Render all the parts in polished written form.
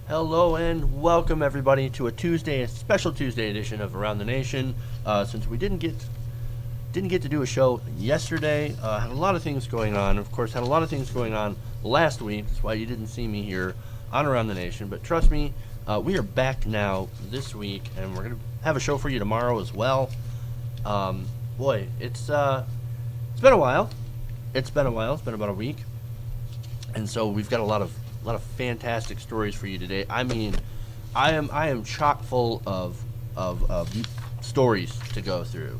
Hello and welcome everybody to a special Tuesday edition of Around the Nation. Since we didn't get to do a show yesterday, had a lot of things going on. Of course, had a lot of things going on last week. That's why you didn't see me here on Around the Nation. But trust me, we are back now this week, and we're gonna have a show for you tomorrow as well. Boy, it's been a while. It's been about a week, and so we've got a lot of fantastic stories for you today. I mean, I am chock full of stories to go through,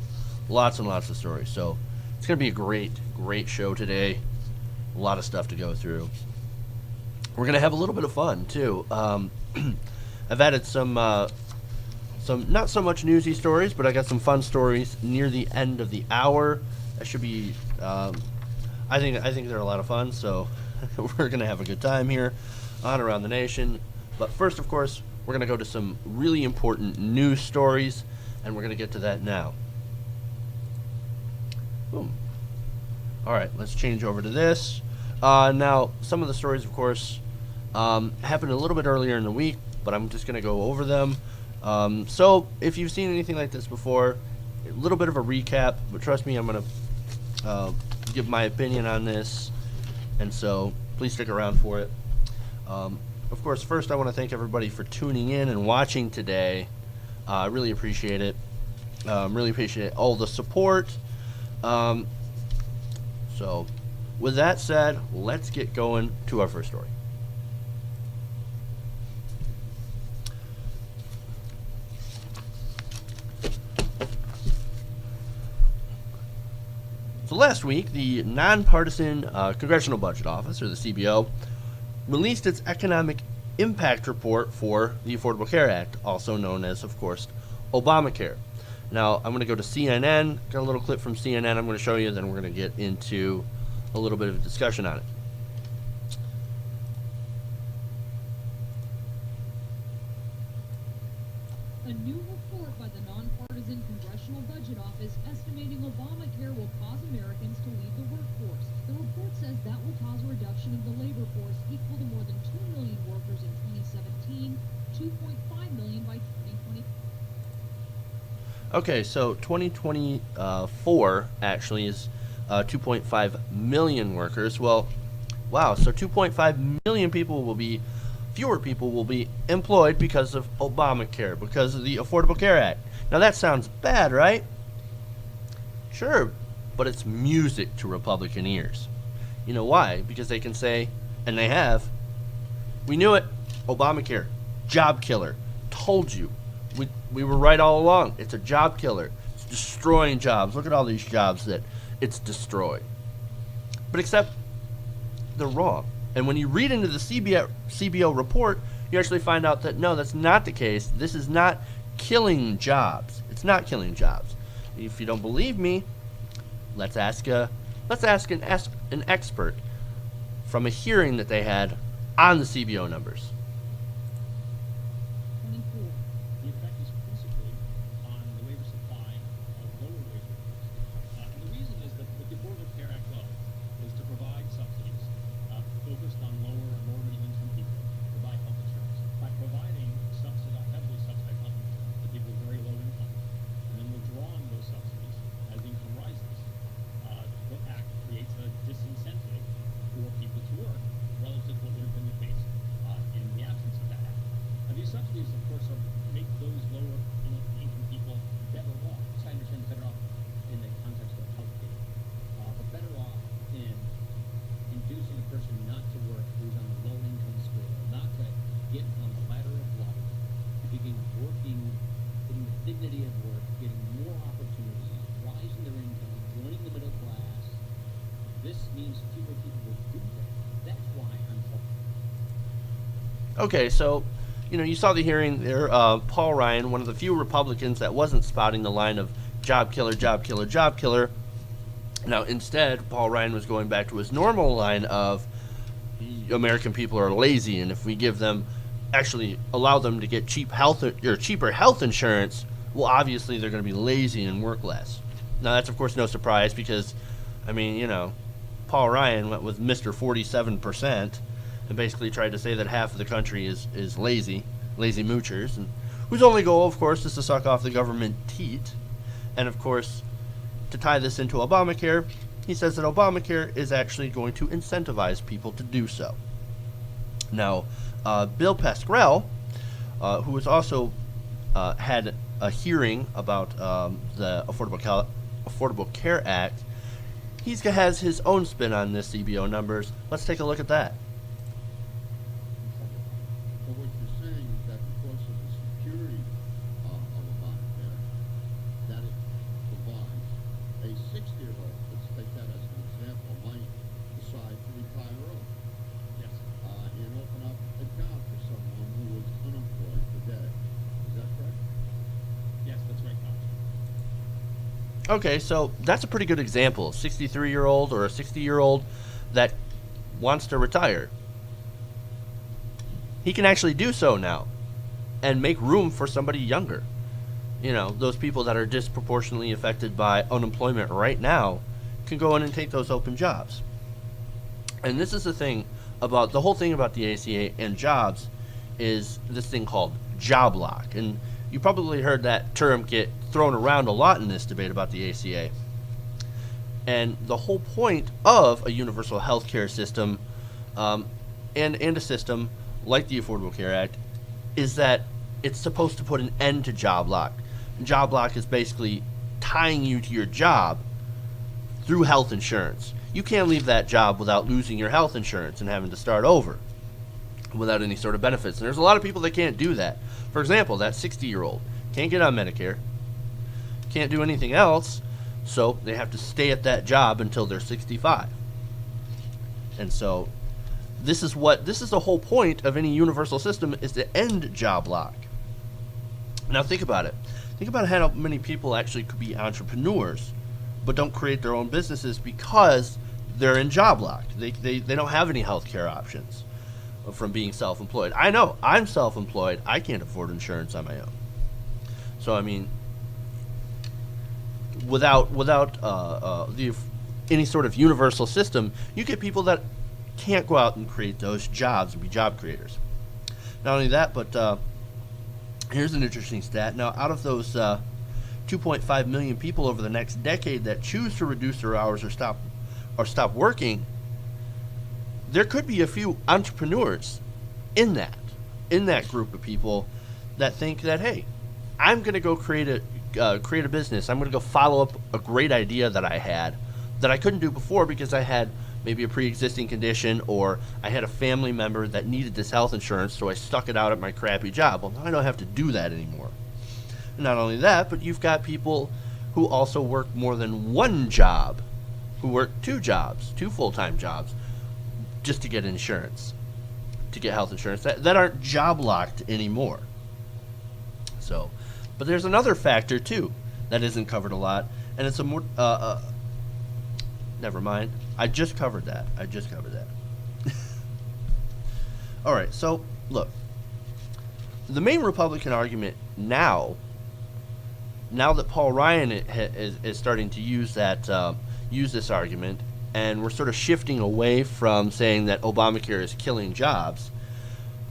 lots and lots of stories. So it's gonna be a great show today. A lot of stuff to go through. We're gonna have a little bit of fun too. I've added some not so much newsy stories, but I got some fun stories near the end of the hour. That should be. I think they're a lot of fun. So. We're going to have a good time here on Around the Nation. But first, of course, we're going to go to some really important news stories, and we're going to get to that now. Boom. All right, let's change over to this. Now, some of the stories, of course, happened a little bit earlier in the week, but I'm just going to go over them. So if you've seen anything like this before, a little bit of a recap, but trust me, I'm going to give my opinion on this. And so, please stick around for it. Of course, first I want to thank everybody for tuning in and watching today. I really appreciate it. Really appreciate all the support. So, with that said, let's get going to our first story. So last week, the Nonpartisan Congressional Budget Office, or the CBO, released its Economic Impact Report for the Affordable Care Act, also known as, of course, Obamacare. Now, I'm going to go to CNN, got a little clip from CNN I'm going to show you, then we're going to get into a little bit of a discussion on it. A new report by the Nonpartisan Congressional Budget Office estimating Obamacare will cause Americans to leave the workforce. The report says that will cause a reduction of the labor force equal to more than 2 million workers in 2017, 2.5 million by 2020. Okay, so 2024 actually is 2.5 million workers. Well, wow, so 2.5 million fewer people will be employed because of Obamacare, because of the Affordable Care Act. Now that sounds bad, right? Sure, but it's music to Republican ears. You know why? Because they can say, and they have, we knew it, Obamacare, job killer, told you. We were right all along. It's a job killer. It's destroying jobs. Look at all these jobs that it's destroyed. But except they're wrong. And when you read into the CBO report, you actually find out that no, that's not the case. This is not killing jobs. It's not killing jobs. If you don't believe me, let's ask an expert from a hearing that they had on the CBO numbers. 24. The effect is principally on the labor supply of lower wage workers. And the reason is that what the Affordable Care Act does is to provide subsidies focused on lower and lower middle income people to buy health insurance. By providing heavily subsidized health insurance to people with very low income, and then withdrawing those subsidies as income rises, the act creates a disincentive for people to work relative to what would have been the case in the absence of that act. Now, these subsidies, of course, make those lower income people better off. So I understand better off in the context of health care, but better off in inducing a person not to work who's on the low income scale, not to get on the ladder of life, to begin working, getting the dignity of work, getting more opportunities, rising their income, joining the middle class. This means fewer people will do that. That's why I'm hopeful. Okay, so you saw the hearing there. Paul Ryan, one of the few Republicans that wasn't spouting the line of job killer, job killer, job killer. Now, instead, Paul Ryan was going back to his normal line of American people are lazy, and if we actually allow them to get cheaper health insurance, well, obviously they're going to be lazy and work less. Now, that's, of course, no surprise because, Paul Ryan went with Mr. 47%, and basically tried to say that half of the country is lazy moochers, and whose only goal, of course, is to suck off the government teat. And of course, to tie this into Obamacare, he says that Obamacare is actually going to incentivize people to do so. Now, Bill Pascrell, who has also had a hearing about the Affordable Care Act, he has his own spin on this CBO numbers. Let's take a look at that. So what you're saying is that because of the security of Obamacare, that it provides a 60-year-old, let's take that as an example, might decide to retire early. Yes. And open up a job for someone who was unemployed today. Is that correct? Yes, that's right, Congressman. Okay, so that's a pretty good example. A 63-year-old or a 60-year-old that wants to retire. He can actually do so now and make room for somebody younger. You know, those people that are disproportionately affected by unemployment right now can go in and take those open jobs. And this is the thing about the whole thing about the ACA and jobs is this thing called job lock. And you probably heard that term get thrown around a lot in this debate about the ACA. And the whole point of a universal health care system and a system like the Affordable Care Act is that it's supposed to put an end to job lock. Job lock is basically tying you to your job through health insurance. You can't leave that job without losing your health insurance and having to start over without any sort of benefits. And there's a lot of people that can't do that. For example, that 60-year-old can't get on Medicare, can't do anything else, so they have to stay at that job until they're 65. And so this is the whole point of any universal system, is to end job lock. Now think about it. Think about how many people actually could be entrepreneurs but don't create their own businesses because they're in job lock. They don't have any healthcare options from being self-employed. I know, I'm self-employed. I can't afford insurance on my own. So I mean, without any sort of universal system, you get people that can't go out and create those jobs and be job creators. Not only that, but here's an interesting stat. Now, out of those 2.5 million people over the next decade that choose to reduce their hours or stop working, there could be a few entrepreneurs in that group of people that think that, hey, I'm going to go create a business. I'm going to go follow up a great idea that I had that I couldn't do before because I had maybe a pre-existing condition, or I had a family member that needed this health insurance, so I stuck it out at my crappy job. Well, now I don't have to do that anymore. Not only that, but you've got people who also work more than one job, who work two full-time jobs, just to get insurance, to get health insurance, that aren't job locked anymore. So, but there's another factor too that isn't covered a lot, and it's a more never mind. I just covered that. All right. So look, the main Republican argument now that Paul Ryan is starting to use this argument, and we're sort of shifting away from saying that Obamacare is killing jobs,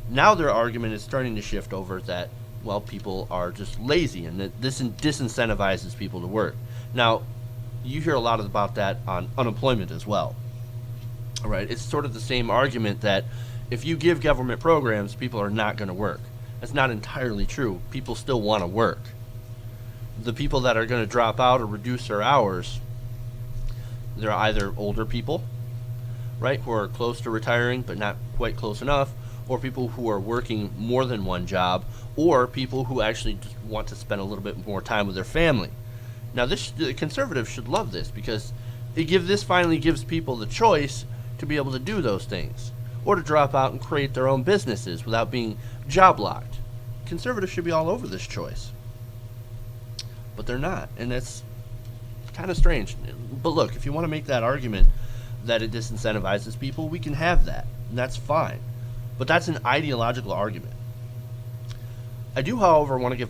now their argument is starting to shift over that, well, people are just lazy and that this disincentivizes people to work. Now, you hear a lot about that on unemployment as well. All right, it's sort of the same argument that if you give government programs, people are not going to work. That's not entirely true. People still want to work. The people that are going to drop out or reduce their hours, they're either older people, right, who are close to retiring but not quite close enough, or people who are working more than one job, or people who actually just want to spend a little bit more time with their family. Now, the conservatives should love this because this finally gives people the choice to be able to do those things, or to drop out and create their own businesses without being job locked. Conservatives should be all over this choice, but they're not, and that's kind of strange. But look, if you want to make that argument that it disincentivizes people, we can have that, and that's fine. But that's an ideological argument. I do, however, want to give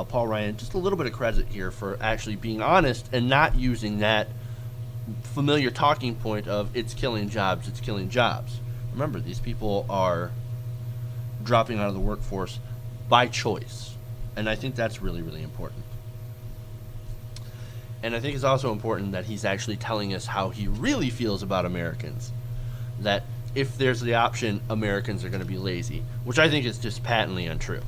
Paul Ryan just a little bit of credit here for actually being honest and not using that familiar talking point of it's killing jobs, Remember, these people are dropping out of the workforce by choice. And I think that's really, really important. And I think it's also important that he's actually telling us how he really feels about Americans. That if there's the option, Americans are going to be lazy, which I think is just patently untrue.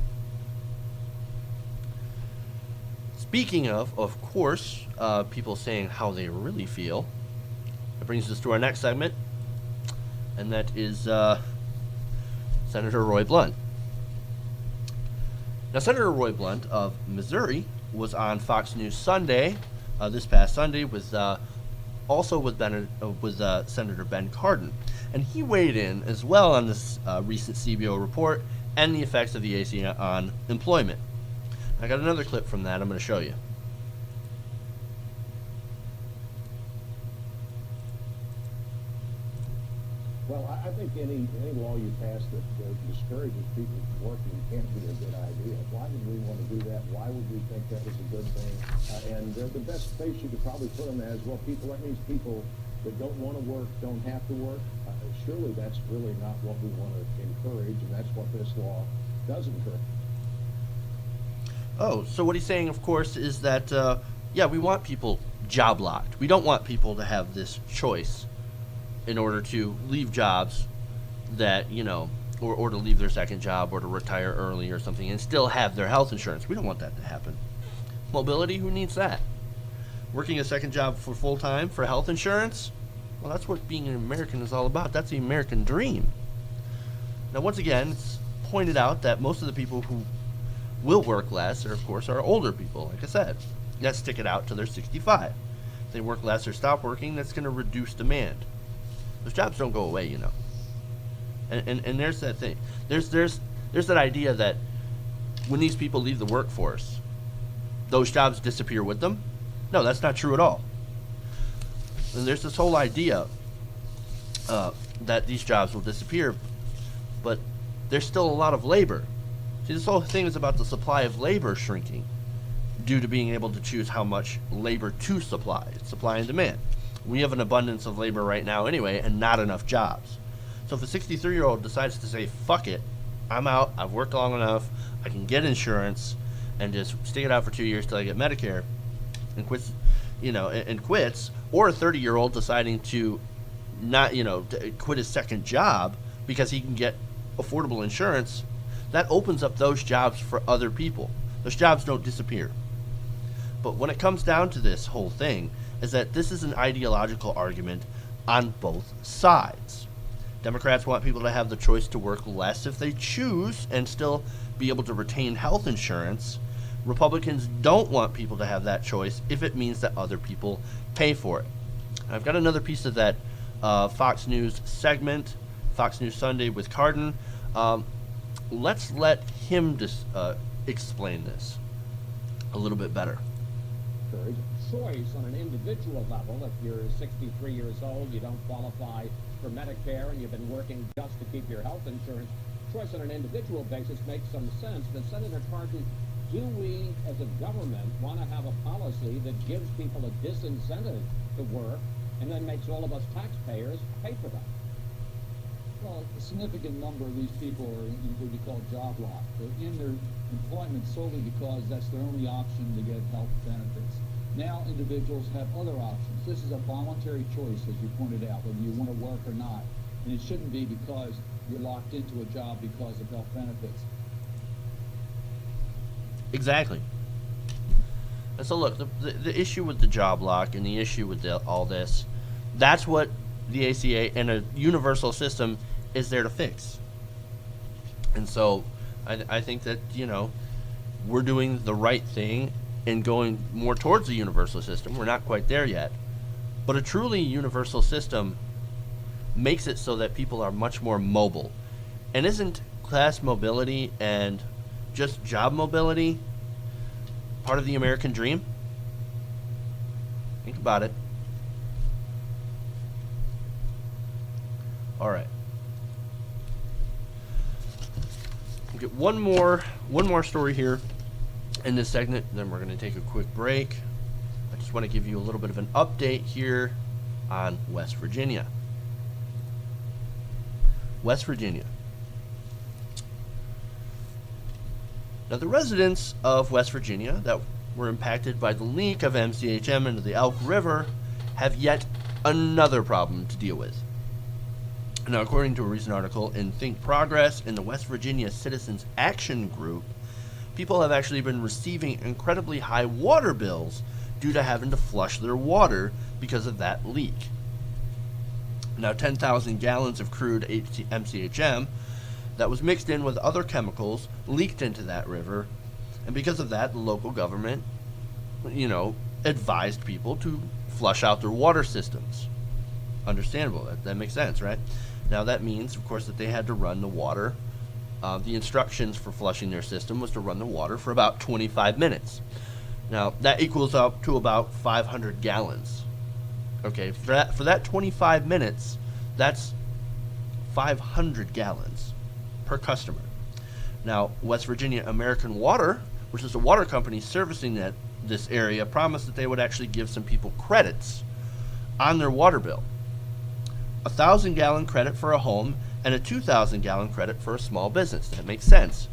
Speaking of course, people saying how they really feel, that brings us to our next segment, and that is Senator Roy Blunt. Now, Senator Roy Blunt of Missouri was on Fox News Sunday, this past Sunday, with also with Senator Ben Cardin, and he weighed in as well on this recent CBO report and the effects of the ACA on employment. I got another clip from that I'm going to show you. Well, I think any law you pass that discourages people from working can't be a good idea. Why would we want to do that? Why would we think that was a good thing? And the best face you could probably put them as, well, that means people that don't want to work don't have to work. Surely that's really not what we want to encourage, and that's what this law does encourage. Oh, so what he's saying, of course, is that, yeah, we want people job locked. We don't want people to have this choice in order to leave jobs that, you know, or to leave their second job or to retire early or something and still have their health insurance. We don't want that to happen. Mobility, who needs that? Working a second job for full-time for health insurance? Well, that's what being an American is all about. That's the American dream. Now, once again, it's pointed out that most of the people who will work less are, of course, are older people, like I said. That stick it out till they're 65. If they work less or stop working, that's going to reduce demand. Those jobs don't go away, you know. And there's that thing. There's that idea that when these people leave the workforce, those jobs disappear with them. No, that's not true at all. And there's this whole idea that these jobs will disappear, but there's still a lot of labor. See, this whole thing is about the supply of labor shrinking due to being able to choose how much labor to supply. It's supply and demand. We have an abundance of labor right now anyway, and not enough jobs. So if a 63-year-old decides to say, fuck it, I'm out, I've worked long enough, I can get insurance, and just stick it out for 2 years till I get Medicare, and quits, you know, and quits, or a 30-year-old deciding to not, you know, to quit his second job because he can get affordable insurance, that opens up those jobs for other people. Those jobs don't disappear. But when it comes down to this whole thing, is that this is an ideological argument on both sides. Democrats want people to have the choice to work less if they choose and still be able to retain health insurance. Republicans don't want people to have that choice if it means that other people pay for it. I've got another piece of that Fox News segment, Fox News Sunday with Cardin. Let's let him explain this a little bit better. Choice on an individual level. If you're 63 years old, you don't qualify for Medicare, and you've been working just to keep your health insurance, choice on an individual basis makes some sense. But Senator Cardin, do we as a government want to have a policy that gives people a disincentive to work and then makes all of us taxpayers pay for that? Well, a significant number of these people are in what we call job lock. They're in their employment solely because that's their only option to get health benefits. Now individuals have other options. This is a voluntary choice, as you pointed out, whether you want to work or not. And it shouldn't be because you're locked into a job because of health benefits. Exactly. And so look, the issue with the job lock and the issue with all this, that's what the ACA and a universal system is there to fix. And so I think that, you know, we're doing the right thing and going more towards a universal system. We're not quite there yet. But a truly universal system makes it so that people are much more mobile. And isn't class mobility and just job mobility part of the American dream? Think about it. All right. We'll get one more story here in this segment, then we're going to take a quick break. I just want to give you a little bit of an update here on West Virginia. West Virginia. Now, the residents of West Virginia that were impacted by the leak of MCHM into the Elk River have yet another problem to deal with. Now, according to a recent article in Think Progress in the West Virginia Citizens Action Group, people have actually been receiving incredibly high water bills due to having to flush their water because of that leak. Now, 10,000 gallons of crude MCHM that was mixed in with other chemicals leaked into that river, and because of that, the local government, advised people to flush out their water systems. Understandable. That makes sense, right? Now, that means, of course, that they had to run the water. The instructions for flushing their system was to run the water for about 25 minutes. Now, that equals up to about 500 gallons. Okay, for that 25 minutes, that's 500 gallons per customer. Now, West Virginia American Water, which is a water company servicing this area, promised that they would actually give some people credits on their water bill. A 1,000-gallon credit for a home and a 2,000-gallon credit for a small business. That makes sense.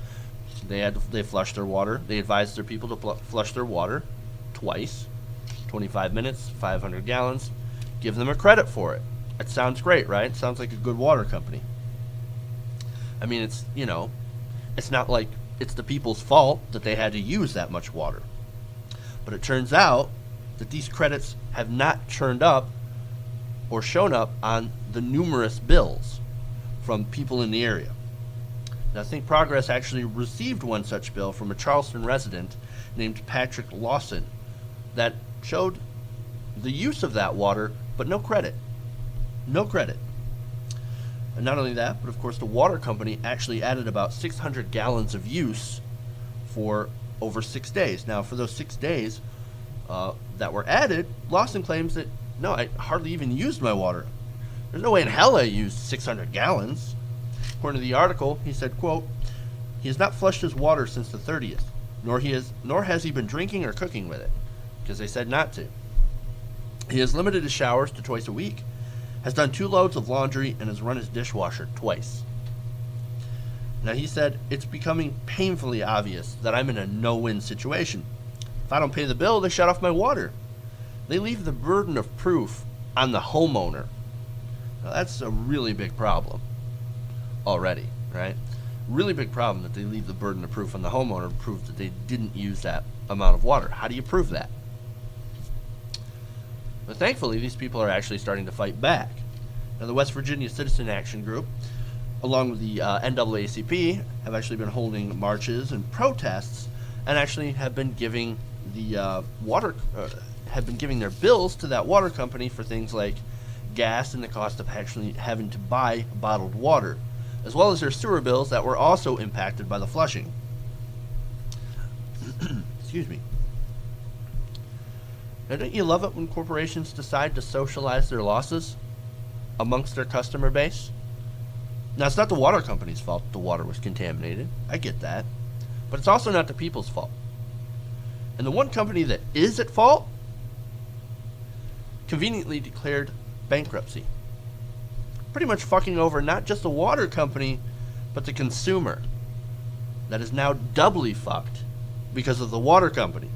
They flushed their water. They advised their people to flush their water twice, 25 minutes, 500 gallons. Give them a credit for it. It sounds great, right? It sounds like a good water company. I mean, it's not like it's the people's fault that they had to use that much water. But it turns out that these credits have not turned up or shown up on the numerous bills from people in the area. Now, Think Progress actually received one such bill from a Charleston resident named Patrick Lawson that showed the use of that water, but no credit. No credit. And not only that, but of course the water company actually added about 600 gallons of use for over 6 days. Now, for those 6 days that were added, Lawson claims that, no, I hardly even used my water. There's no way in hell I used 600 gallons. According to the article, he said, quote, "He has not flushed his water since the 30th, nor has he been drinking or cooking with it, because they said not to. He has limited his showers to twice a week, has done 2 loads of laundry, and has run his dishwasher twice." Now, he said, "It's becoming painfully obvious that I'm in a no-win situation. If I don't pay the bill, they shut off my water. They leave the burden of proof on the homeowner." Now, that's a really big problem already, right? Really big problem that they leave the burden of proof on the homeowner to prove that they didn't use that amount of water. How do you prove that? But thankfully, these people are actually starting to fight back. Now, the West Virginia Citizen Action Group, along with the NAACP, have actually been holding marches and protests, and actually have been giving their bills to that water company for things like gas and the cost of actually having to buy bottled water, as well as their sewer bills that were also impacted by the flushing. Excuse me. Now, don't you love it when corporations decide to socialize their losses amongst their customer base? Now, it's not the water company's fault the water was contaminated. I get that. But it's also not the people's fault. And the one company that is at fault conveniently declared bankruptcy. Pretty much fucking over not just the water company, but the consumer. That is now doubly fucked because of the water company.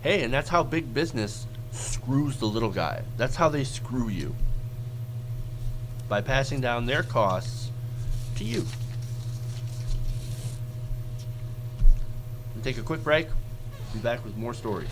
Hey, and that's how big business screws the little guy. That's how they screw you. By passing down their costs to you. We'll take a quick break. Be back with more stories.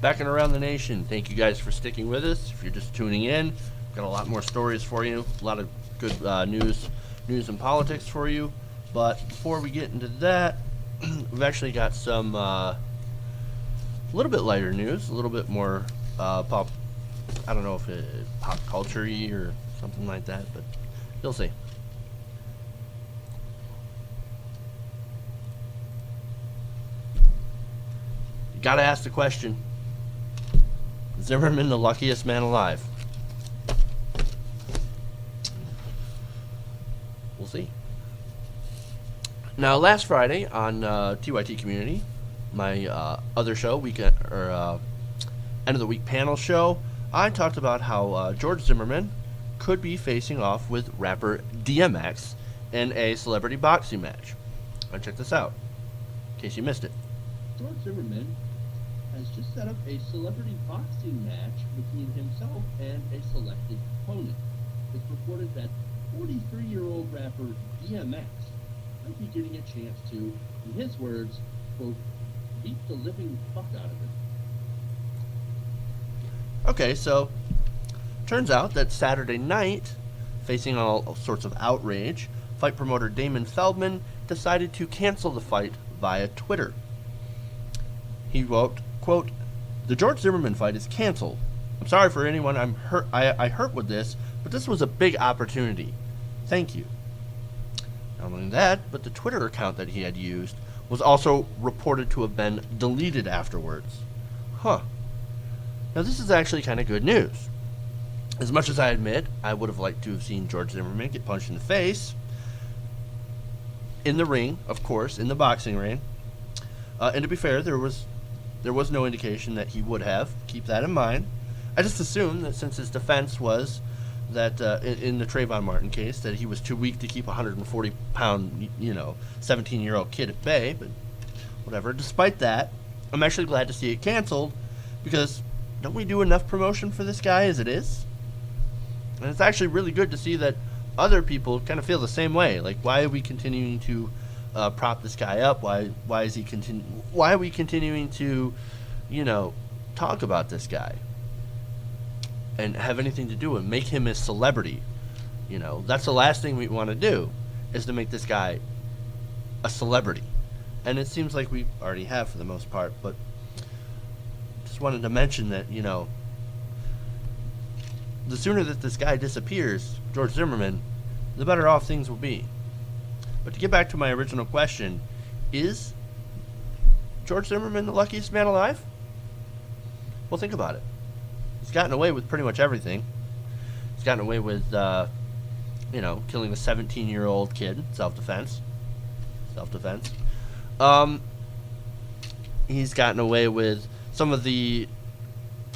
back and around the nation. Thank you guys for sticking with us. If you're just tuning in, got a lot more stories for you, a lot of good news and politics for you. But before we get into that, we've actually got some a little bit lighter news, a little bit more pop. I don't know if pop culture-y or something like that, but you'll see. You gotta ask the question: Zimmerman the luckiest man alive? We'll see. Now, last Friday on TYT Community, my other show, end of the week panel show, I talked about how George Zimmerman could be facing off with rapper DMX in a celebrity boxing match. Now check this out, in case you missed it. George Zimmerman has just set up a celebrity boxing match between himself and a selected opponent. It's reported that 43-year-old rapper DMX might be getting a chance to, in his words, quote, beat the living fuck out of him. Okay, so turns out that Saturday night, facing all sorts of outrage, fight promoter Damon Feldman decided to cancel the fight via Twitter. He wrote, quote, "The George Zimmerman fight is canceled. I'm sorry for anyone I hurt with this, but this was a big opportunity. Thank you." Not only that, but the Twitter account that he had used was also reported to have been deleted afterwards. Huh. Now this is actually kind of good news. As much as I admit I would have liked to have seen George Zimmerman get punched in the face, in the ring, of course, in the boxing ring, and to be fair, there was no indication that he would have. Keep that in mind. I just assumed that since his defense was that in the Trayvon Martin case, that he was too weak to keep a 140-pound, 17-year-old kid at bay, but whatever. Despite that, I'm actually glad to see it canceled, because don't we do enough promotion for this guy as it is? And it's actually really good to see that other people kind of feel the same way. Like, why are we continuing to prop this guy up? Why are we continuing to, talk about this guy and have anything to do with make him a celebrity? That's the last thing we want to do, is to make this guy a celebrity. And it seems like we already have for the most part, but just wanted to mention that, the sooner that this guy disappears, George Zimmerman, the better off things will be. But to get back to my original question, is George Zimmerman the luckiest man alive? Well, think about it. He's gotten away with pretty much everything. He's gotten away with, killing a 17-year-old kid, self-defense. He's gotten away with some of the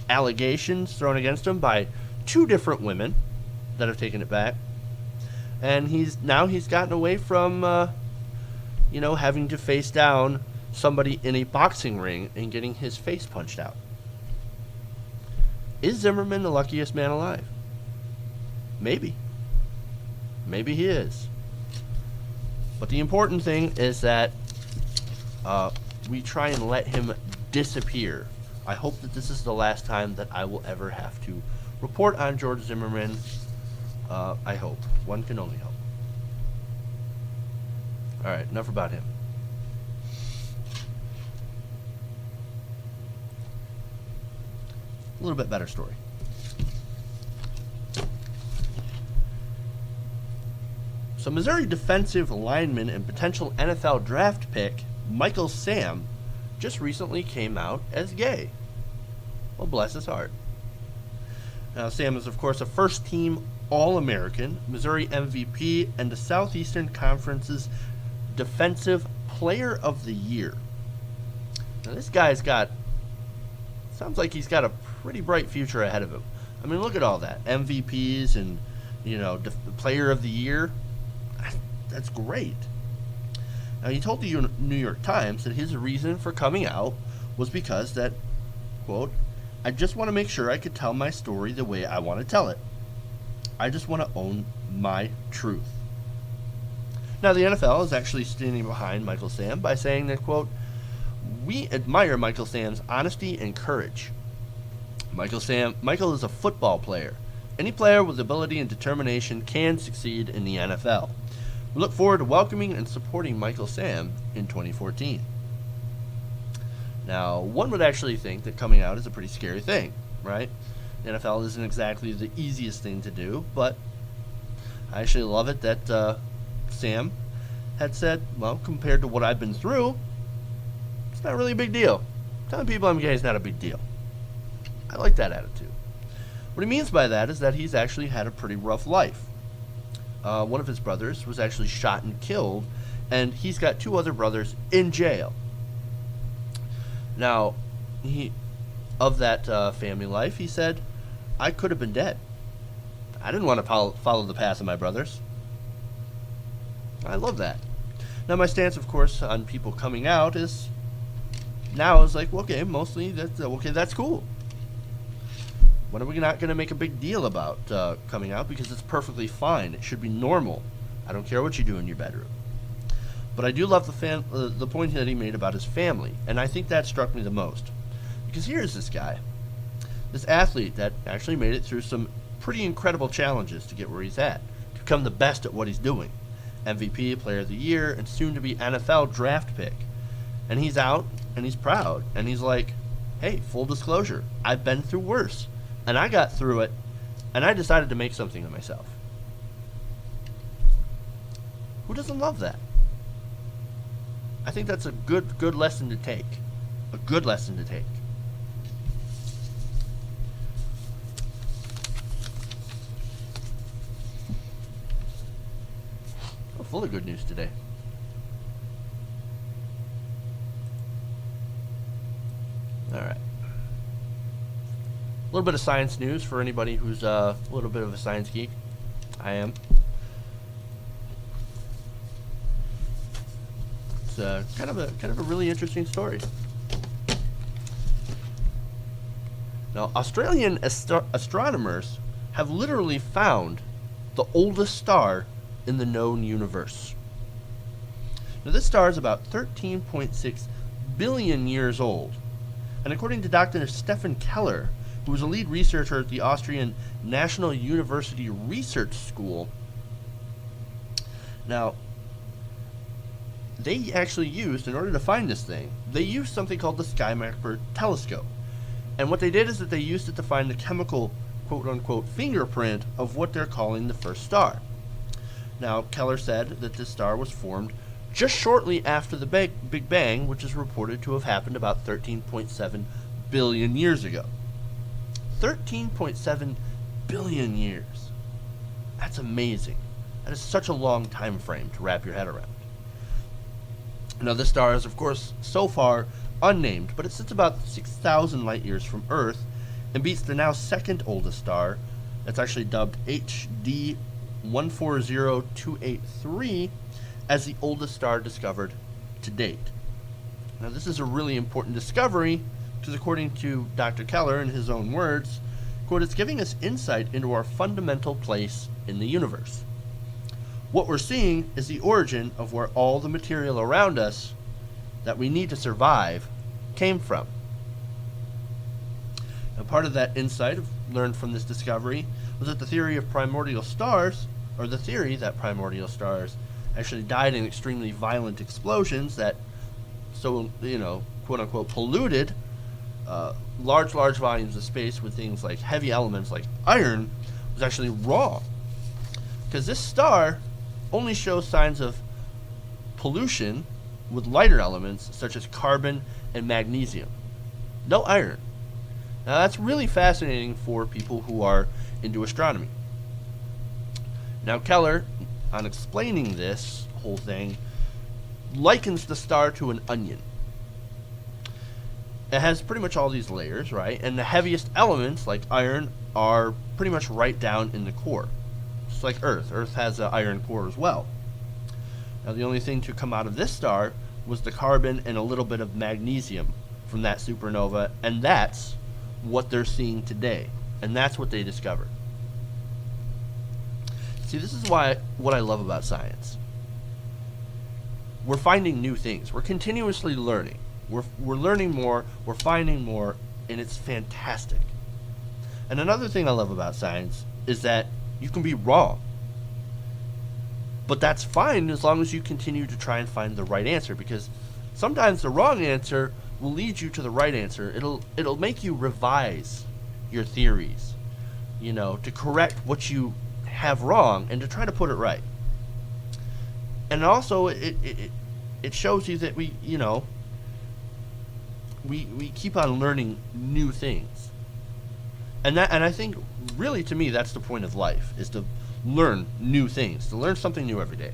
allegations thrown against him by 2 different women that have taken it back. And he's gotten away from, having to face down somebody in a boxing ring and getting his face punched out. Is Zimmerman the luckiest man alive? Maybe. Maybe he is. But the important thing is that we try and let him disappear. I hope that this is the last time that I will ever have to report on George Zimmerman. I hope. One can only hope. Alright, enough about him. A little bit better story. So Missouri defensive lineman and potential NFL draft pick Michael Sam just recently came out as gay. Well, bless his heart. Now, Sam is, of course, a first-team All-American, Missouri MVP, and the Southeastern Conference's Defensive Player of the Year. Now, this guy's sounds like he's got a pretty bright future ahead of him. I mean, look at all that. MVPs and, Player of the Year. That's great. Now, he told the New York Times that his reason for coming out was because that, quote, "I just want to make sure I could tell my story the way I want to tell it. I just want to own my truth." Now, the NFL is actually standing behind Michael Sam by saying that, quote, "We admire Michael Sam's honesty and courage. Michael is a football player. Any player with ability and determination can succeed in the NFL. We look forward to welcoming and supporting Michael Sam in 2014. Now, one would actually think that coming out is a pretty scary thing, right? The NFL isn't exactly the easiest thing to do, but I actually love it that Sam had said, well, compared to what I've been through, it's not really a big deal. Telling people I'm gay is not a big deal. I like that attitude. What he means by that is that he's actually had a pretty rough life. One of his brothers was actually shot and killed, and he's got 2 other brothers in jail. Now, of that family life, he said, I could have been dead. I didn't want to follow the path of my brothers. I love that. Now, my stance, of course, on people coming out is like, well, okay, mostly that's cool. When are we not going to make a big deal about coming out? Because it's perfectly fine. It should be normal. I don't care what you do in your bedroom. But I do love the point that he made about his family, and I think that struck me the most. Because here's this guy, this athlete that actually made it through some pretty incredible challenges to get where he's at, to become the best at what he's doing. MVP, Player of the Year, and soon to be NFL draft pick. And he's out, and he's proud, and he's like, hey, full disclosure, I've been through worse, and I got through it, and I decided to make something of myself. Who doesn't love that? I think that's a good lesson to take. A good lesson to take. Oh, full of good news today. All right. A little bit of science news for anybody who's a little bit of a science geek. I am. It's kind of a really interesting story. Now, Australian astronomers have literally found the oldest star in the known universe. Now, this star is about 13.6 billion years old, and according to Dr. Stefan Keller, who was a lead researcher at the Austrian National University Research School, now, they actually used, in order to find this thing, they used something called the SkyMapper telescope. And what they did is that they used it to find the chemical, quote-unquote, fingerprint of what they're calling the first star. Now, Keller said that this star was formed just shortly after the Big Bang, which is reported to have happened about 13.7 billion years ago. 13.7 billion years. That's amazing. That is such a long time frame to wrap your head around. Now, this star is, of course, so far unnamed, but it sits about 6,000 light years from Earth and beats the now second oldest star, that's actually dubbed HD 140283, as the oldest star discovered to date. Now, this is a really important discovery because, according to Dr. Keller, in his own words, quote, it's giving us insight into our fundamental place in the universe. What we're seeing is the origin of where all the material around us that we need to survive came from. Now, part of that insight learned from this discovery was that the theory of primordial stars, or the theory that primordial stars actually died in extremely violent explosions that, so, quote unquote, polluted large volumes of space with things like heavy elements like iron, was actually wrong. Because this star only shows signs of pollution with lighter elements such as carbon and magnesium. No iron. Now, that's really fascinating for people who are into astronomy. Now, Keller, on explaining this whole thing, likens the star to an onion. It has pretty much all these layers, right? And the heaviest elements, like iron, are pretty much right down in the core. It's like Earth. Earth has an iron core as well. Now, the only thing to come out of this star was the carbon and a little bit of magnesium from that supernova, and that's what they're seeing today. And that's what they discovered. See, this is what I love about science. We're finding new things. We're continuously learning. We're learning more, we're finding more, and it's fantastic. And another thing I love about science is that you can be wrong. But that's fine as long as you continue to try and find the right answer, because sometimes the wrong answer will lead you to the right answer. It'll make you revise your theories, you know, to correct what you have wrong and to try to put it right. And also it shows you that we keep on learning new things. And I think really, to me, that's the point of life, is to learn new things, to learn something new every day.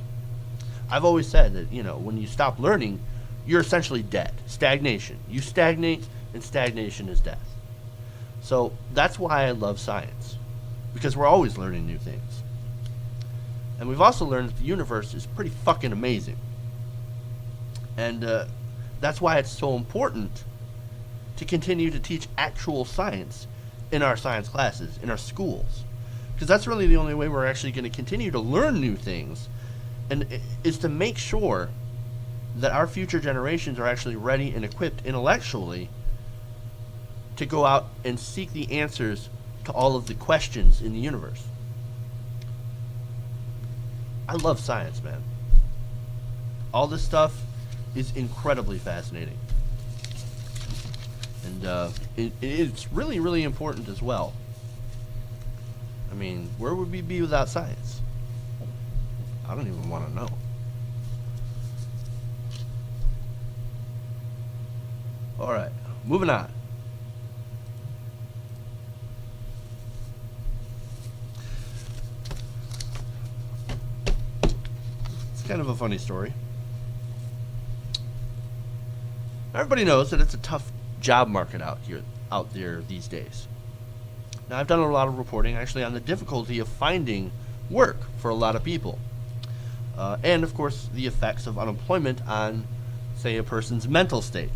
I've always said that, when you stop learning, you're essentially dead. Stagnation. You stagnate, and stagnation is death. So that's why I love science, because we're always learning new things. And we've also learned that the universe is pretty fucking amazing. And that's why it's so important to continue to teach actual science in our science classes, in our schools. Because that's really the only way we're actually going to continue to learn new things, and is to make sure that our future generations are actually ready and equipped intellectually to go out and seek the answers to all of the questions in the universe. I love science, man. All this stuff is incredibly fascinating. And it's really, really important as well. I mean, where would we be without science? I don't even want to know. Alright, moving on. It's kind of a funny story. Everybody knows that it's a tough job market out there these days. Now, I've done a lot of reporting actually on the difficulty of finding work for a lot of people. And, of course, the effects of unemployment on, say, a person's mental state.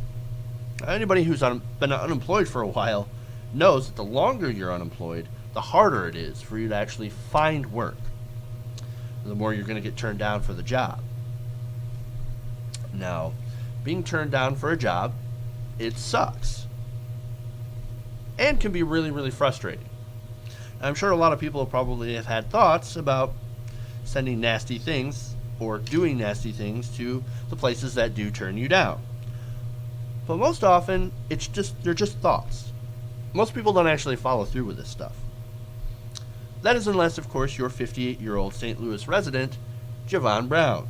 Anybody who's been unemployed for a while knows that the longer you're unemployed, the harder it is for you to actually find work. The more you're going to get turned down for the job. Now, being turned down for a job, it sucks. And can be really, really frustrating. I'm sure a lot of people probably have had thoughts about sending nasty things or doing nasty things to the places that do turn you down. But most often, they're just thoughts. Most people don't actually follow through with this stuff. That is unless, of course, you're 58-year-old St. Louis resident, Javon Brown.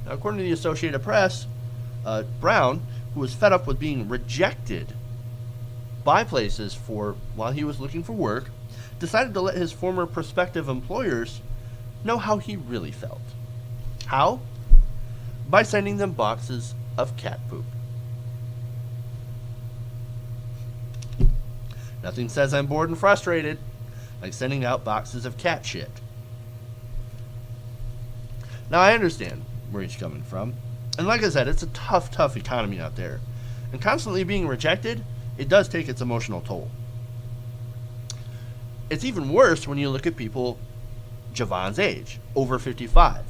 Now, according to the Associated Press, Brown, who was fed up with being rejected by places while he was looking for work, decided to let his former prospective employers know how he really felt. How? By sending them boxes of cat poop. Nothing says I'm bored and frustrated like sending out boxes of cat shit. Now, I understand where he's coming from. And like I said, it's a tough, tough economy out there. And constantly being rejected, it does take its emotional toll. It's even worse when you look at people Javon's age, over 55.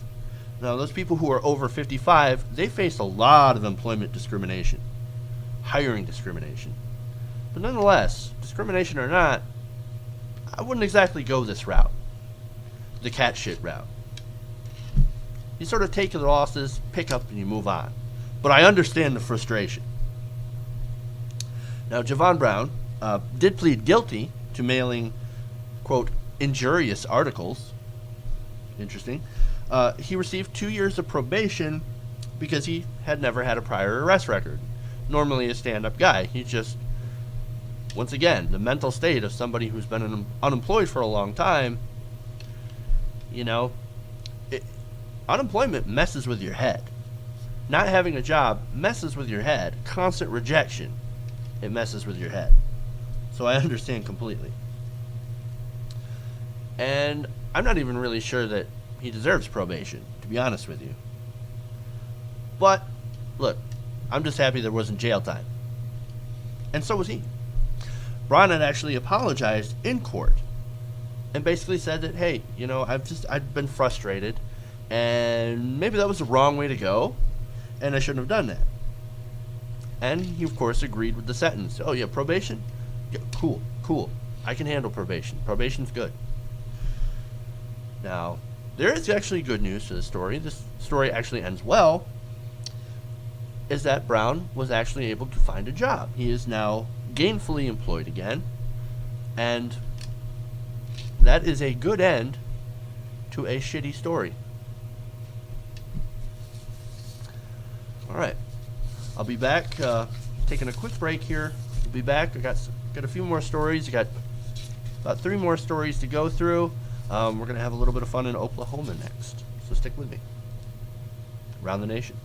Now, those people who are over 55, they face a lot of employment discrimination, hiring discrimination. But nonetheless, discrimination or not, I wouldn't exactly go this route, the cat shit route. You sort of take the losses, pick up, and you move on. But I understand the frustration. Now, Javon Brown did plead guilty to mailing, quote, injurious articles. Interesting. He received 2 years of probation because he had never had a prior arrest record. Normally a stand-up guy. He just, once again, the mental state of somebody who's been unemployed for a long time, unemployment messes with your head. Not having a job messes with your head. Constant rejection, it messes with your head. So I understand completely. And I'm not even really sure that he deserves probation, to be honest with you. But, look, I'm just happy there wasn't jail time. And so was he. Brown had actually apologized in court and basically said that, hey, I've been frustrated, and maybe that was the wrong way to go, and I shouldn't have done that. And he, of course, agreed with the sentence. Oh, yeah, probation? Yeah, cool. I can handle probation. Probation's good. Now, there is actually good news to the story. This story actually ends well, is that Brown was actually able to find a job. He is now gainfully employed again, and that is a good end to a shitty story. Alright, I'll be back, taking a quick break here. We'll be back. I got a few more stories. I got about 3 more stories to go through. We're going to have a little bit of fun in Oklahoma next, so stick with me. Around the Nation.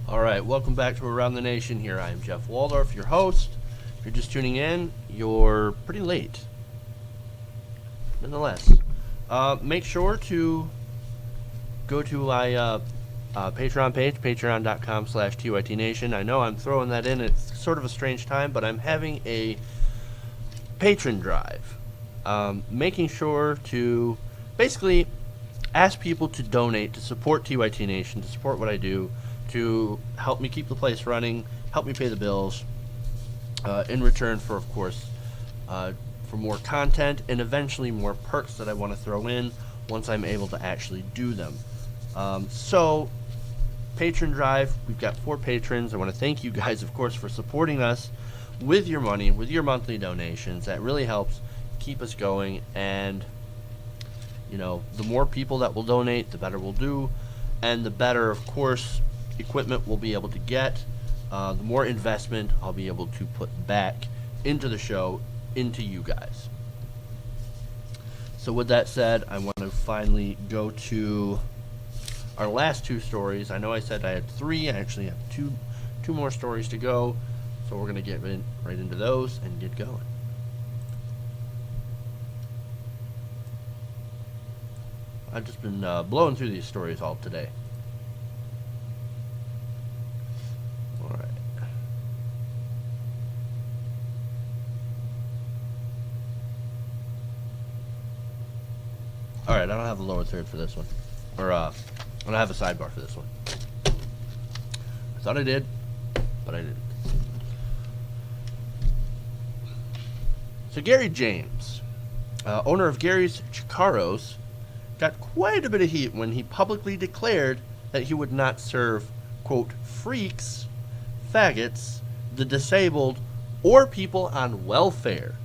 Alright, welcome back to Around the Nation. Here I am, Jeff Waldorf, your host. If you're just tuning in, you're pretty late. Nonetheless, make sure to go to my Patreon page, patreon.com/TYT Nation. I know I'm throwing that in. It's sort of a strange time, but I'm having a patron drive. Making sure to basically ask people to donate to support TYT Nation, to support what I do, to help me keep the place running, help me pay the bills, in return for, of course, for more content and eventually more perks that I want to throw in once I'm able to actually do them. So, patron drive, we've got 4 patrons. I want to thank you guys, of course, for supporting us with your money, with your monthly donations. That really helps keep us going, and you know, the more people that will donate, the better we'll do, and the better, of course, equipment we'll be able to get, the more investment I'll be able to put back into the show, into you guys. So with that said, I want to finally go to our last 2 stories. I know I said I had 3, I actually have two more stories to go, so we're going to get right into those and get going. I've just been blowing through these stories all today. Alright, I don't have a lower third for this one. Or, I don't have a sidebar for this one. I thought I did, but I didn't. So Gary James, owner of Gary's Chicaros, got quite a bit of heat when he publicly declared that he would not serve, quote, freaks, faggots, the disabled, or people on welfare.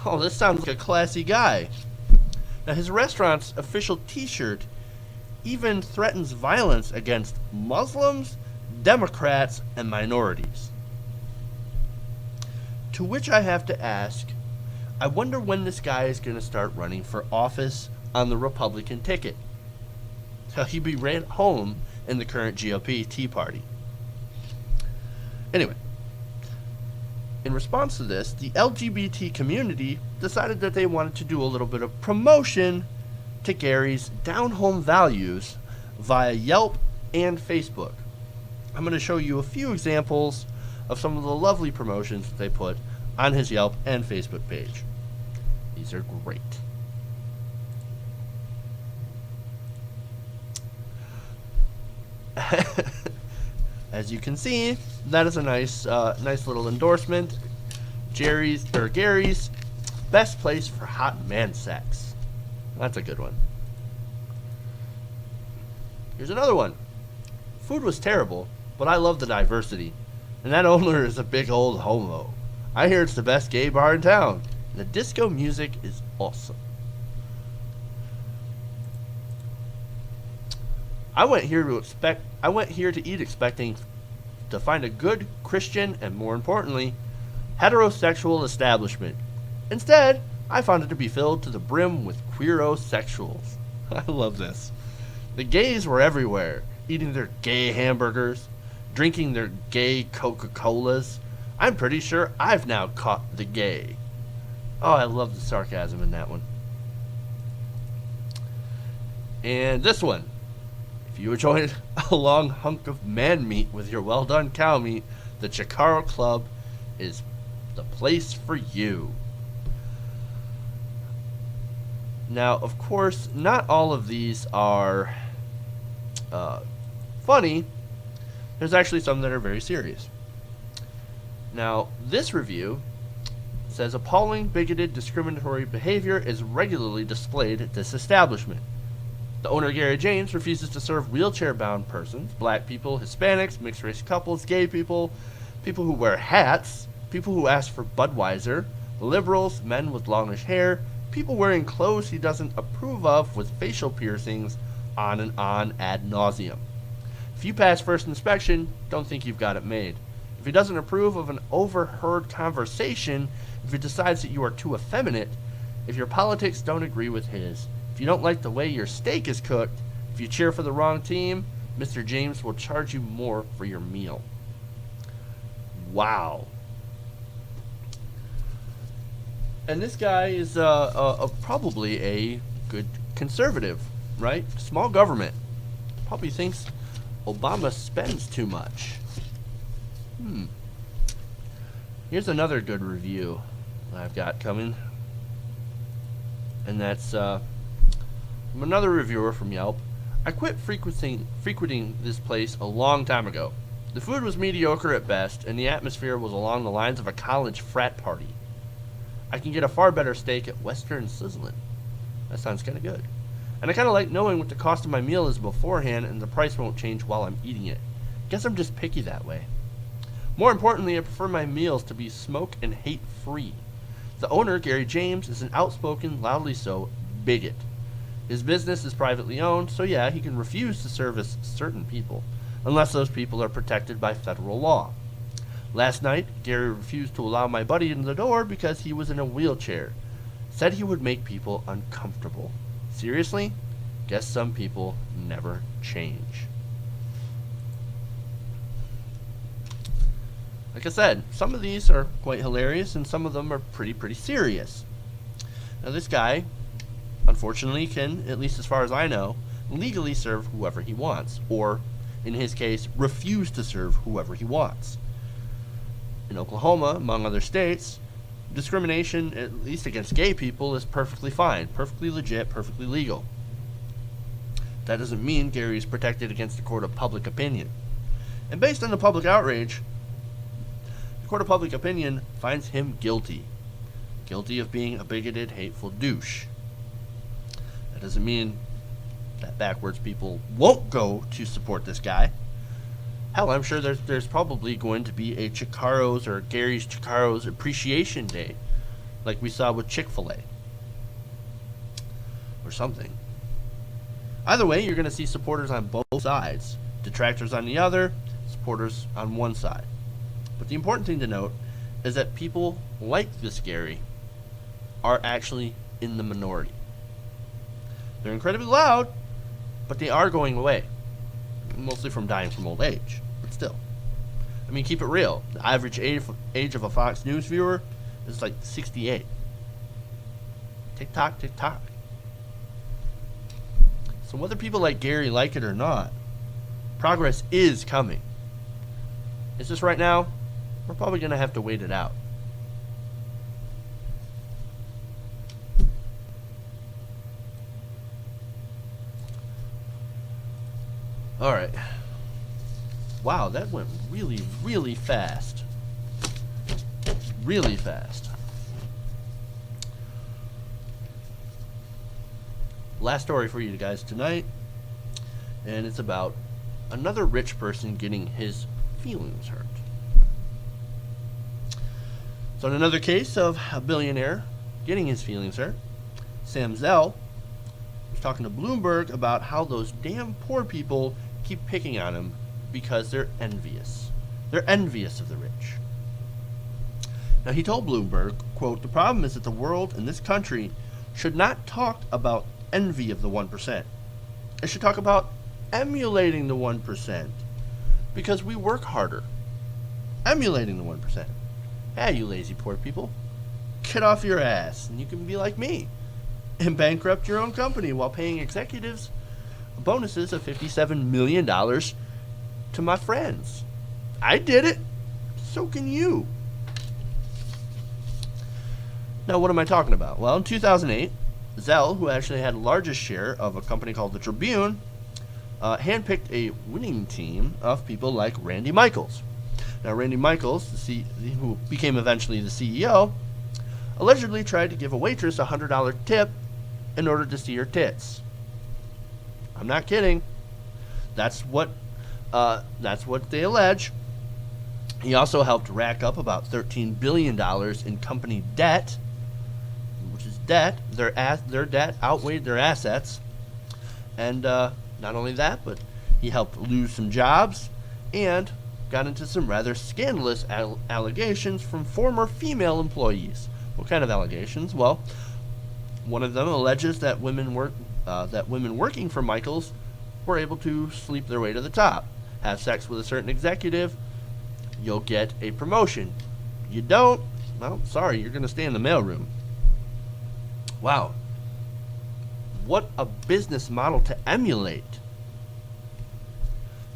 Oh, this sounds like a classy guy. Now, his restaurant's official t-shirt even threatens violence against Muslims, Democrats, and minorities. To which I have to ask, I wonder when this guy is going to start running for office on the Republican ticket. He'd be right home in the current GOP Tea Party. Anyway, in response to this, the LGBT community decided that they wanted to do a little bit of promotion to Gary's down-home values via Yelp and Facebook. I'm going to show you a few examples of some of the lovely promotions that they put on his Yelp and Facebook page. These are great. As you can see, that is a nice little endorsement. Gary's best place for hot man sex. That's a good one. Here's another one. Food was terrible, but I love the diversity. And that owner is a big old homo. I hear it's the best gay bar in town. And the disco music is awesome. I went here to eat expecting to find a good Christian and, more importantly, heterosexual establishment. Instead, I found it to be filled to the brim with queerosexuals. I love this. The gays were everywhere, eating their gay hamburgers, drinking their gay Coca-Colas. I'm pretty sure I've now caught the gay. Oh, I love the sarcasm in that one. And this one. If you enjoyed a long hunk of man meat with your well-done cow meat, the Chicaro Club is the place for you. Now, of course, not all of these are funny. There's actually some that are very serious. Now, this review says appalling, bigoted, discriminatory behavior is regularly displayed at this establishment. The owner, Gary James, refuses to serve wheelchair-bound persons, black people, Hispanics, mixed-race couples, gay people, people who wear hats, people who ask for Budweiser, liberals, men with longish hair, people wearing clothes he doesn't approve of with facial piercings, on and on ad nauseum. If you pass first inspection, don't think you've got it made. If he doesn't approve of an overheard conversation, if he decides that you are too effeminate, if your politics don't agree with his, if you don't like the way your steak is cooked, if you cheer for the wrong team, Mr. James will charge you more for your meal. Wow. And this guy is probably a good conservative, right? Small government. Probably thinks Obama spends too much. Here's another good review that I've got coming. And that's from another reviewer from Yelp. I quit frequenting this place a long time ago. The food was mediocre at best, and the atmosphere was along the lines of a college frat party. I can get a far better steak at Western Sizzlin'. That sounds kind of good. And I kind of like knowing what the cost of my meal is beforehand, and the price won't change while I'm eating it. Guess I'm just picky that way. More importantly, I prefer my meals to be smoke and hate-free. The owner, Gary James, is an outspoken, loudly so, bigot. His business is privately owned, so yeah, he can refuse to service certain people, unless those people are protected by federal law. Last night, Gary refused to allow my buddy in the door because he was in a wheelchair. Said he would make people uncomfortable. Seriously? Guess some people never change. Like I said, some of these are quite hilarious and some of them are pretty serious. Now this guy, unfortunately, can, at least as far as I know, legally serve whoever he wants, or, in his case, refuse to serve whoever he wants. In Oklahoma, among other states, discrimination, at least against gay people, is perfectly fine, perfectly legit, perfectly legal. That doesn't mean Gary is protected against the court of public opinion. And based on the public outrage, the court of public opinion finds him guilty. Guilty of being a bigoted, hateful douche. That doesn't mean that backwards people won't go to support this guy. Hell, I'm sure there's probably going to be a Chicaro's or Gary's Chicaro's Appreciation Day, like we saw with Chick-fil-A. Or something. Either way, you're going to see supporters on both sides. Detractors on the other, supporters on one side. But the important thing to note is that people like this Gary are actually in the minority. They're incredibly loud, but they are going away. Mostly from dying from old age, but still. I mean, keep it real. The average age of a Fox News viewer is like 68. Tick tock, tick tock. So whether people like Gary like it or not, progress is coming. It's just right now, we're probably going to have to wait it out. All right. Wow, that went really, really fast. Really fast. Last story for you guys tonight, and it's about another rich person getting his feelings hurt. So in another case of a billionaire getting his feelings hurt, Sam Zell was talking to Bloomberg about how those damn poor people keep picking on him because they're envious. They're envious of the rich. Now he told Bloomberg, quote, "The problem is that the world and this country should not talk about envy of the 1%. It should talk about emulating the 1% because we work harder. Emulating the 1%. Hey, you lazy poor people, get off your ass and you can be like me and bankrupt your own company while paying executives bonuses of $57 million to my friends. I did it. So can you." Now, what am I talking about? Well, in 2008, Zell, who actually had the largest share of a company called the Tribune, handpicked a winning team of people like Randy Michaels. Now, Randy Michaels, who became eventually the CEO, allegedly tried to give a waitress a $100 tip in order to see her tits. I'm not kidding. That's what they allege. He also helped rack up about $13 billion in company debt, which is debt. Their debt outweighed their assets. And not only that, but he helped lose some jobs and got into some rather scandalous allegations from former female employees. What kind of allegations? Well, one of them alleges that women working for Michaels were able to sleep their way to the top. Have sex with a certain executive, you'll get a promotion. You don't, well, sorry, you're going to stay in the mailroom. Wow. What a business model to emulate.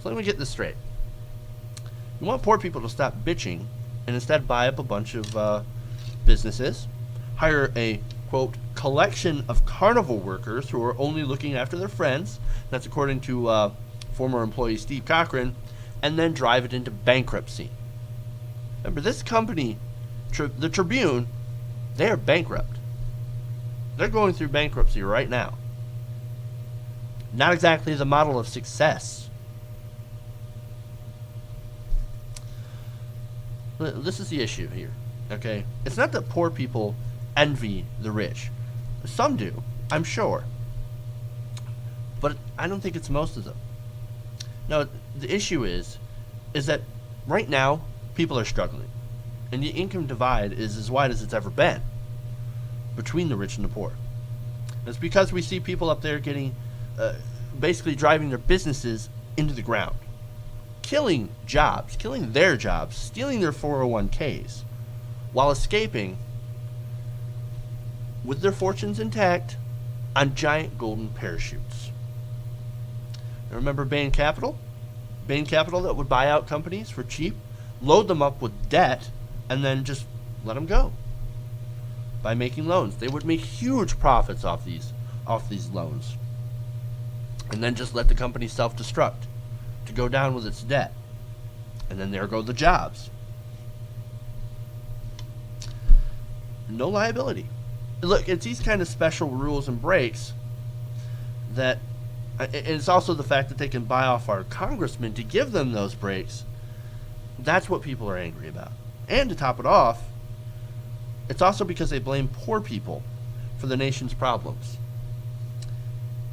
So let me get this straight. You want poor people to stop bitching and instead buy up a bunch of businesses, hire a, quote, collection of carnival workers who are only looking after their friends. That's according to former employee Steve Cochran, and then drive it into bankruptcy. Remember, this company, the Tribune, they are bankrupt. They're going through bankruptcy right now. Not exactly the model of success. This is the issue here, okay? It's not that poor people envy the rich. Some do, I'm sure. But I don't think it's most of them. No, the issue is that right now, people are struggling. And the income divide is as wide as it's ever been between the rich and the poor. And it's because we see people up there getting, basically driving their businesses into the ground. Killing jobs, killing their jobs, stealing their 401ks, while escaping with their fortunes intact on giant golden parachutes. Now remember Bain Capital? Bain Capital that would buy out companies for cheap, load them up with debt, and then just let them go by making loans. They would make huge profits off these loans, and then just let the company self-destruct to go down with its debt, and then there go the jobs. No liability. Look, it's these kind of special rules and breaks that, and it's also the fact that they can buy off our congressmen to give them those breaks. That's what people are angry about. And to top it off, it's also because they blame poor people for the nation's problems.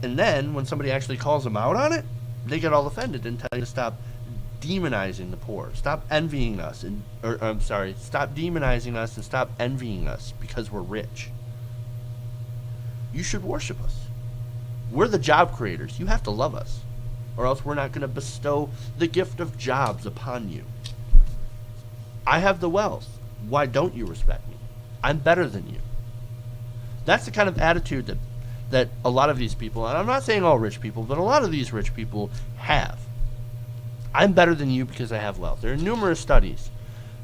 And then, when somebody actually calls them out on it, they get all offended and tell you to stop demonizing the poor. Stop envying us, stop demonizing us and stop envying us because we're rich. You should worship us. We're the job creators. You have to love us, or else we're not going to bestow the gift of jobs upon you. I have the wealth. Why don't you respect me? I'm better than you. That's the kind of attitude that a lot of these people, and I'm not saying all rich people, but a lot of these rich people have. I'm better than you because I have wealth. There are numerous studies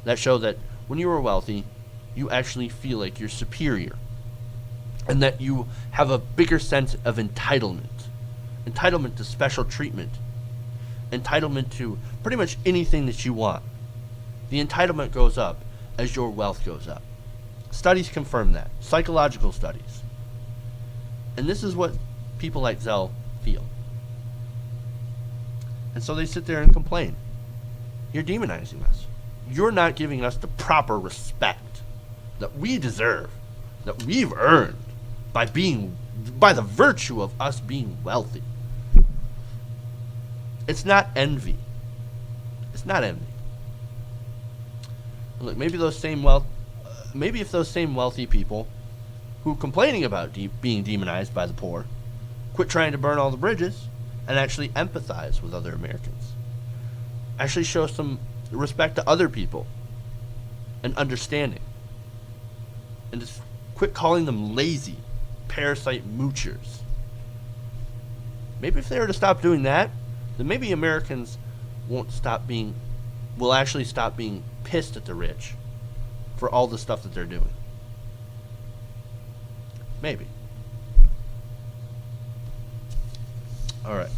that show that when you are wealthy, you actually feel like you're superior, and that you have a bigger sense of entitlement. Entitlement to special treatment. Entitlement to pretty much anything that you want. The entitlement goes up as your wealth goes up. Studies confirm that. Psychological studies. And this is what people like Zell feel. And so they sit there and complain. You're demonizing us. You're not giving us the proper respect that we deserve, that we've earned by the virtue of us being wealthy. It's not envy. It's not envy. Look, maybe if those same wealthy people who are complaining about being demonized by the poor quit trying to burn all the bridges and actually empathize with other Americans. Actually show some respect to other people and understanding. And just quit calling them lazy, parasite moochers. Maybe if they were to stop doing that, then maybe Americans will actually stop being pissed at the rich for all the stuff that they're doing. Maybe. Alright.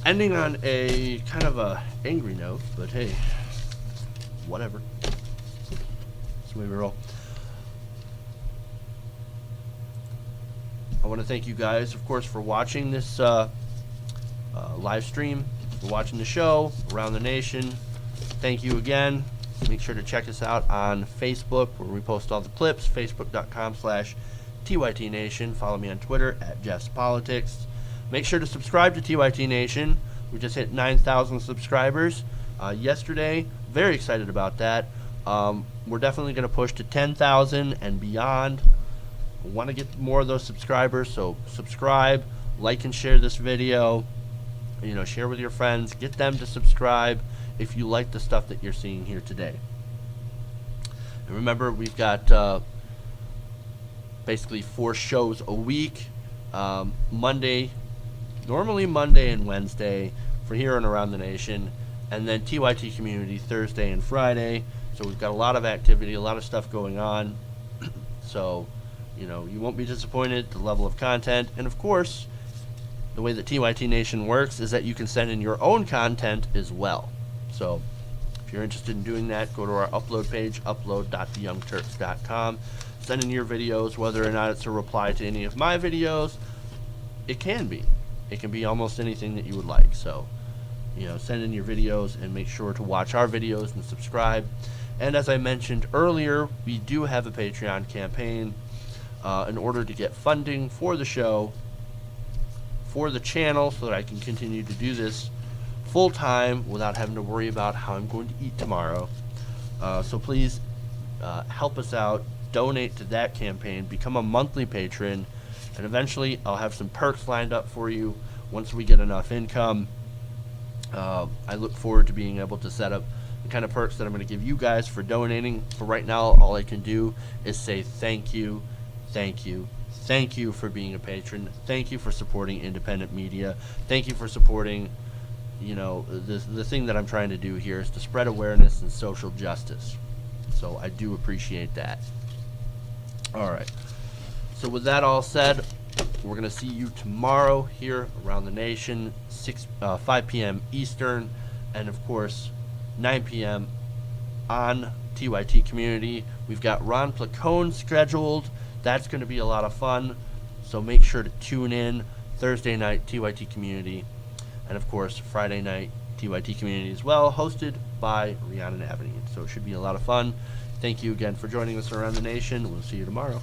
Ending on a kind of a angry note, but hey, whatever. That's the way we roll. I want to thank you guys, of course, for watching this live stream, for watching the show around the nation. Thank you again. Make sure to check us out on Facebook, where we post all the clips, facebook.com/TYT Nation. Follow me on Twitter @JeffsPolitics. Make sure to subscribe to TYT Nation. We just hit 9,000 subscribers yesterday. Very excited about that. We're definitely going to push to 10,000 and beyond. We want to get more of those subscribers, so subscribe, like and share this video. Share with your friends. Get them to subscribe if you like the stuff that you're seeing here today. And remember, we've got basically 4 shows a week. Normally Monday and Wednesday for here and around the nation, and then TYT Community Thursday and Friday. So we've got a lot of activity, a lot of stuff going on. So, you won't be disappointed, the level of content. And of course, the way that TYT Nation works is that you can send in your own content as well. So if you're interested in doing that, go to our upload page, upload.theyoungturks.com. Send in your videos, whether or not it's a reply to any of my videos. It can be. It can be almost anything that you would like. So, send in your videos and make sure to watch our videos and subscribe. And as I mentioned earlier, we do have a Patreon campaign in order to get funding for the show, for the channel, so that I can continue to do this full time without having to worry about how I'm going to eat tomorrow. So please help us out, donate to that campaign, become a monthly patron, and eventually I'll have some perks lined up for you once we get enough income. I look forward to being able to set up the kind of perks that I'm going to give you guys for donating. For right now, all I can do is say thank you, thank you, thank you for being a patron. Thank you for supporting independent media. Thank you for supporting, the thing that I'm trying to do here is to spread awareness and social justice. So I do appreciate that. All right. So with that all said, we're going to see you tomorrow here around the nation, 5 p.m. Eastern, and of course 9 p.m. on TYT Community. We've got Ron Placone scheduled. That's going to be a lot of fun. So make sure to tune in Thursday night, TYT Community, and of course Friday night, TYT Community as well, hosted by Rhiannon Avenue. So it should be a lot of fun. Thank you again for joining us around the nation. We'll see you tomorrow.